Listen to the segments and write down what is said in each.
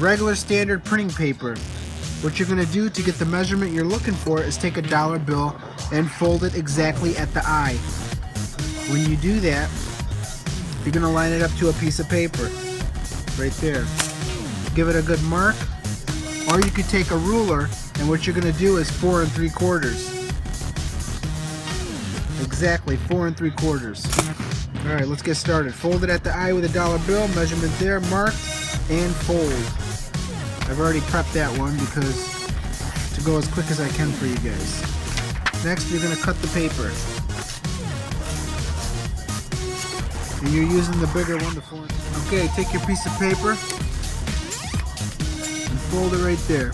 regular standard printing paper. What you're going to do to get the measurement you're looking for is take a dollar bill and fold it exactly at the eye. When you do that, you're going to line it up to a piece of paper right there. Give it a good mark, or you could take a ruler, and what you're going to do is 4 3/4. Exactly 4 3/4. Alright, let's get started. Fold it at the eye with a dollar bill, measurement there, marked, and fold. I've already prepped that one because to go as quick as I can for you guys. Next, you're going to cut the paper. And you're using the bigger one to fold. Okay, take your piece of paper and fold it right there.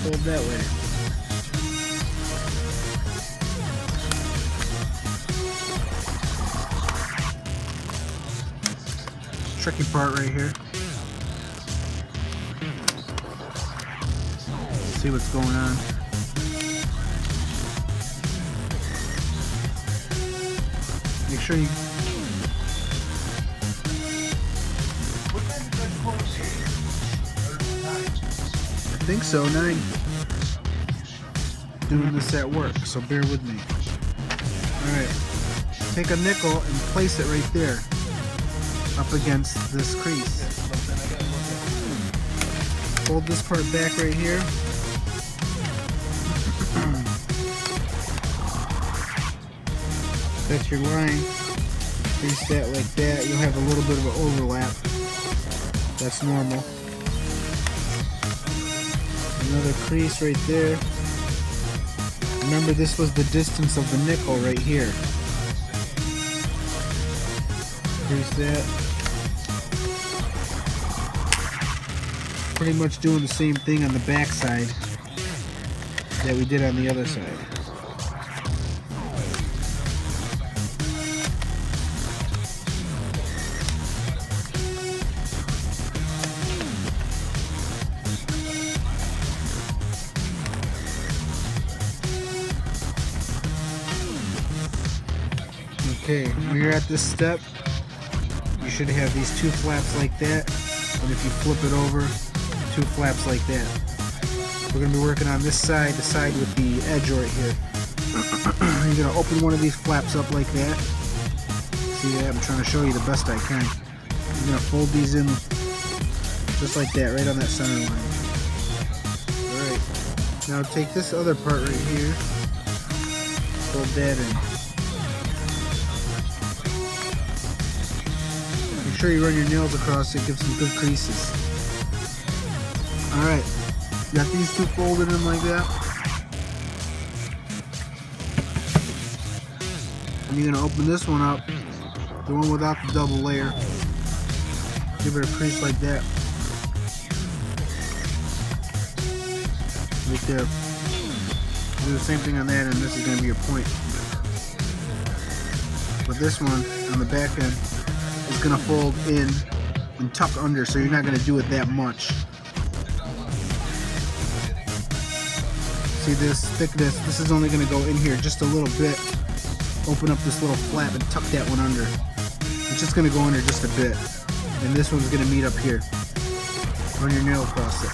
Fold that way. Tricky part right here. See what's going on. Make sure you. I think so, 9. Doing this at work, so bear with me. Alright, take a nickel and place it right there, up against this crease. Fold this part back right here. That's your line. Crease that like that. You'll have a little bit of an overlap. That's normal. Another crease right there. Remember, this was the distance of the nickel right here. Crease that. Pretty much doing the same thing on the back side that we did on the other side. Okay, when you're at this step, you should have these 2 flaps like that, and if you flip it over, 2 flaps like that. We're going to be working on this side, the side with the edge right here. You're going to open one of these flaps up like that. See that? I'm trying to show you the best I can. You're going to fold these in just like that, right on that center line. Alright, now take this other part right here, fold that in. Make sure you run your nails across it, give some good creases. Alright, got these 2 folded in like that. And you're going to open this one up, the one without the double layer. Give it a crease like that. Right there. Do the same thing on that, and this is going to be your point. But this one, on the back end, is going to fold in and tuck under, so you're not going to do it that much. See this thickness? This is only going to go in here just a little bit. Open up this little flap and tuck that one under. It's just going to go under just a bit. And this one's going to meet up here. Run your nail across it.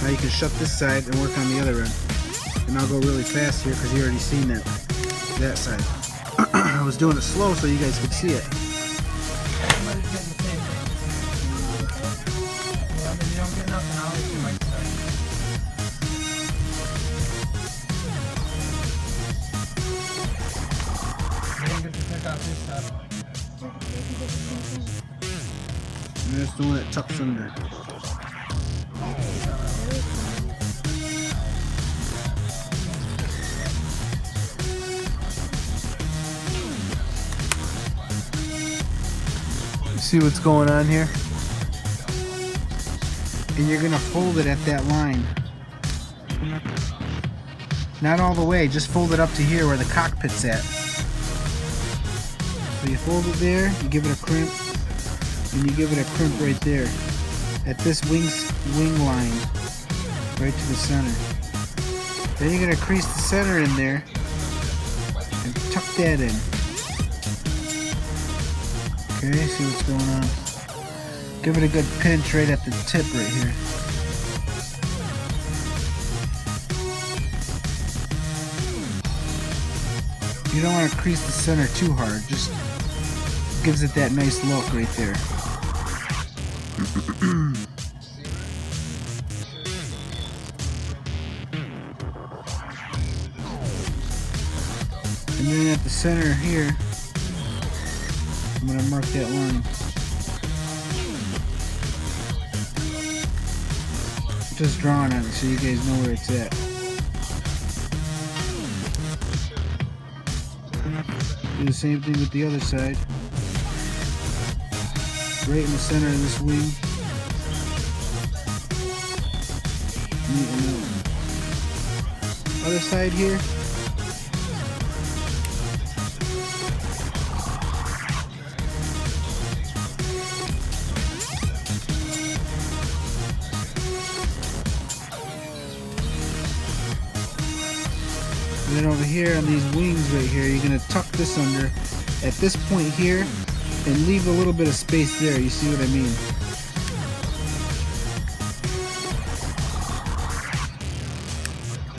Now you can shut this side and work on the other end. And I'll go really fast here because you already seen that side. I was doing it slow so you guys could see it. And that's the one that tucks under. You see what's going on here? And you're gonna fold it at that line. Not all the way, just fold it up to here where the cockpit's at. So you fold it there, you give it a crimp, and you give it a crimp right there at this wing line right to the center. Then you're going to crease the center in there and tuck that in. Okay, see what's going on. Give it a good pinch right at the tip right here. You don't want to crease the center too hard, just gives it that nice look right there. And then at the center here, I'm going to mark that line. Just drawing on it so you guys know where it's at. Do the same thing with the other side. Right in the center of this wing. Neaten up. Other side here. And then over here on these wings right here, you're going to tuck this under at this point here and leave a little bit of space there. You see what I mean?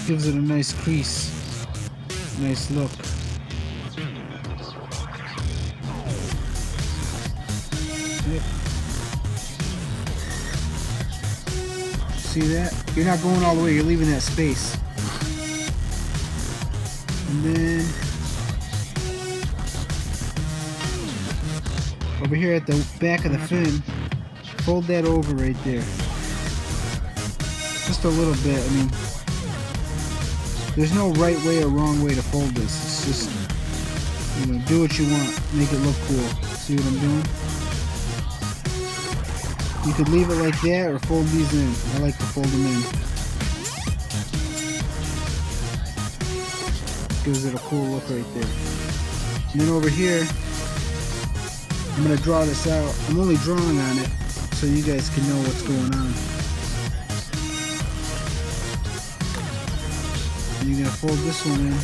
Gives it a nice crease, nice look. Yep. See that? You're not going all the way, you're leaving that space. And then over here at the back of the fin, fold that over right there. Just a little bit. I mean, there's no right way or wrong way to fold this. It's just, you know, do what you want. Make it look cool. See what I'm doing? You could leave it like that or fold these in. I like to fold them in. Gives it a cool look right there. And then over here, I'm going to draw this out. I'm only drawing on it so you guys can know what's going on. And you're going to fold this one in.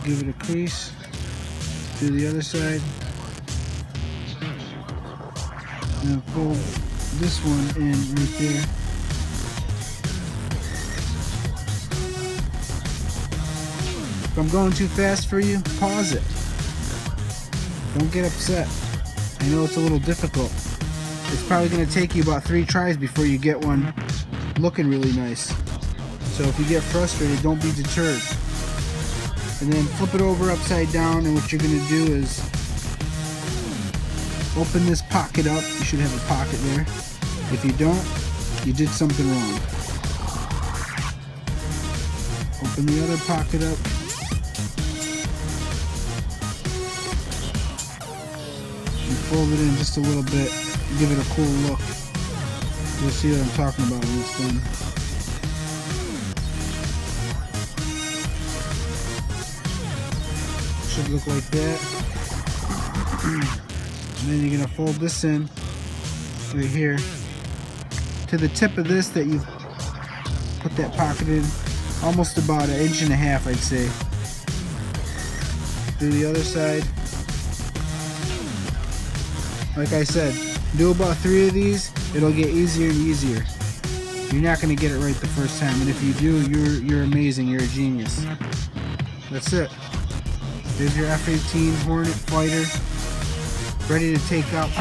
Give it a crease. Do the other side. And fold this one in right there. If I'm going too fast for you, pause it. Don't get upset. I know it's a little difficult. It's probably going to take you about 3 tries before you get one looking really nice. So if you get frustrated, don't be deterred. And then flip it over upside down, and what you're going to do is open this pocket up. You should have a pocket there. If you don't, you did something wrong. Open the other pocket up. Fold it in just a little bit, give it a cool look. You'll see what I'm talking about when it's done. Should look like that. And then you're going to fold this in right here to the tip of this that you've put that pocket in, almost about 1.5 inches, I'd say. Do the other side. Like I said, do about 3 of these, it'll get easier and easier. You're not going to get it right the first time, and if you do, you're amazing, you're a genius. That's it. There's your F-18 Hornet fighter, ready to take out.